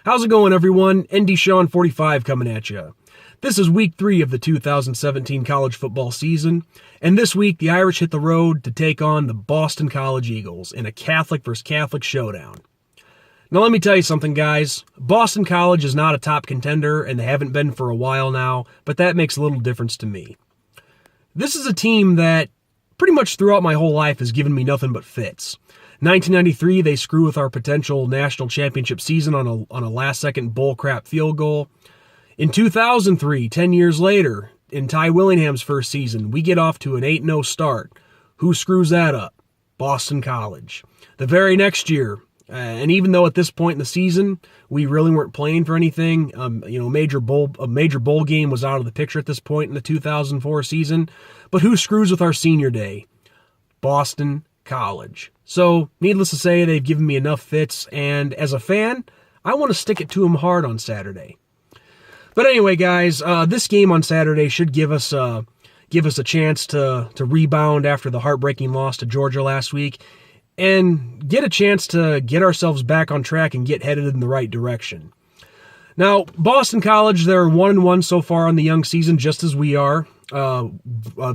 How's it going, everyone? ND Sean 45 coming at you. This is week 3 of the 2017 college football season, and this week the Irish hit the road to take on the Boston College Eagles in a Catholic versus Catholic showdown. Now let me tell you something, guys. Boston College is not a top contender, and they haven't been for a while now, but that makes a little difference to me. This is a team that pretty much throughout my whole life has given me nothing but fits. 1993, they screw with our potential national championship season on a last-second bullcrap field goal. In 2003, 10 years later, in Ty Willingham's first season, we get off to an 8-0 start. Who screws that up? Boston College. The very next year, and even though at this point in the season we really weren't playing for anything, a major bowl game was out of the picture at this point in the 2004 season. But who screws with our senior day? Boston College. So, needless to say, they've given me enough fits, and as a fan, I want to stick it to them hard on Saturday. But anyway, guys, this game on Saturday should give us a chance to rebound after the heartbreaking loss to Georgia last week, and get a chance to get ourselves back on track and get headed in the right direction. Now, Boston College, they're 1-1 so far on the young season, just as we are. A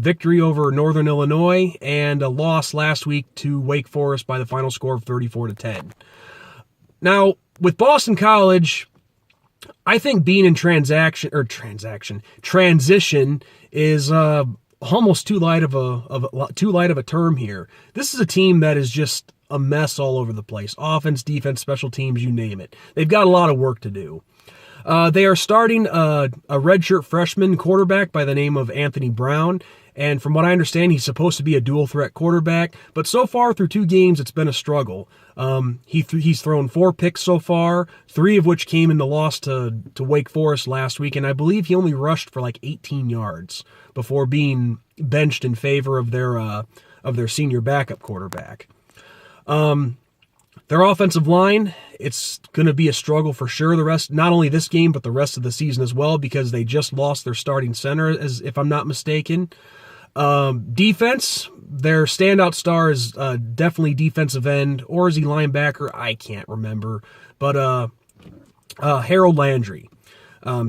victory over Northern Illinois and a loss last week to Wake Forest by the final score of 34-10. Now, with Boston College, I think being in transition is almost too light of a term here. This is a team that is just a mess all over the place. Offense, defense, special teams, you name it. They've got a lot of work to do. They are starting a redshirt freshman quarterback by the name of Anthony Brown, and from what I understand, he's supposed to be a dual-threat quarterback, but so far through 2 games, it's been a struggle. He's thrown 4 picks so far, 3 of which came in the loss to Wake Forest last week, and I believe he only rushed for like 18 yards before being benched in favor of their senior backup quarterback. Their offensive line, it's going to be a struggle for sure. Not only this game, but the rest of the season as well, because they just lost their starting center, as if I'm not mistaken. Defense, their standout star is definitely defensive end, or is he linebacker? I can't remember. But Harold Landry,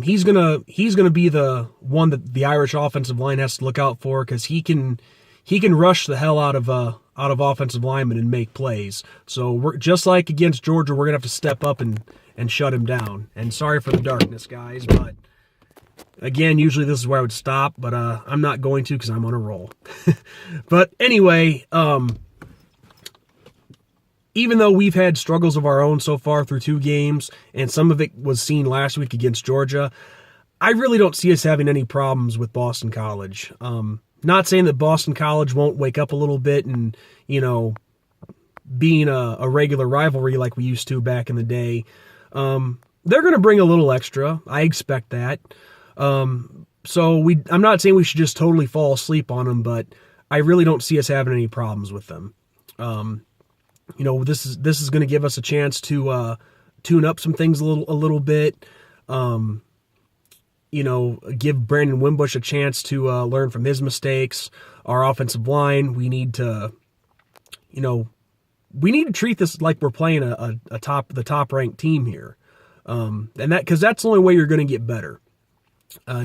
he's gonna be the one that the Irish offensive line has to look out for, because he can rush the hell out of offensive linemen and make plays. So we're just like against Georgia, we're gonna have to step up and shut him down. And sorry for the darkness, guys, but again, usually this is where I would stop, but I'm not going to because I'm on a roll. But anyway, even though we've had struggles of our own so far through 2 games, and some of it was seen last week against Georgia, I really don't see us having any problems with Boston College. Not saying that Boston College won't wake up a little bit and, being a regular rivalry like we used to back in the day. They're going to bring a little extra. I expect that. I'm not saying we should just totally fall asleep on them, but I really don't see us having any problems with them. This is going to give us a chance to tune up some things a little bit. Give Brandon Wimbush a chance to learn from his mistakes. Our offensive line, we need to treat this like we're playing the top ranked team here, because that's the only way you're going to get better.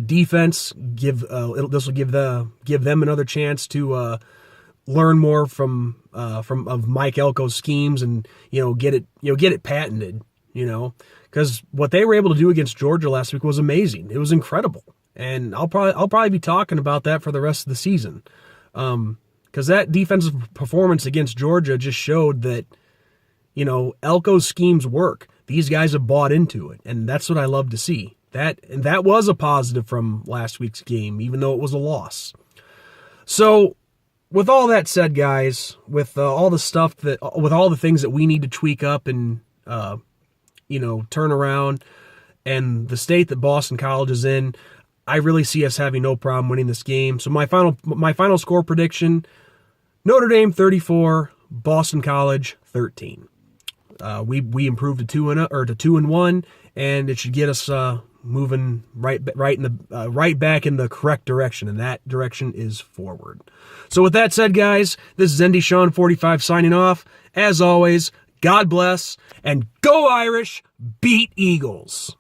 Defense, this will give them another chance to learn more from Mike Elko's schemes and get it patented. Because what they were able to do against Georgia last week was amazing. It was incredible, and I'll probably be talking about that for the rest of the season. Because that defensive performance against Georgia just showed that Elko's schemes work. These guys have bought into it, and that's what I love to see. That was a positive from last week's game, even though it was a loss. So, with all that said, guys, with all the things that we need to tweak up and turn around, and the state that Boston College is in, I really see us having no problem winning this game. So my final score prediction: Notre Dame 34, Boston College 13. We improved to 2-1, and it should get us moving right back in the correct direction, and that direction is forward. So with that said, guys, this is ND Sean 45 signing off. As always, God bless, and go Irish, beat Eagles.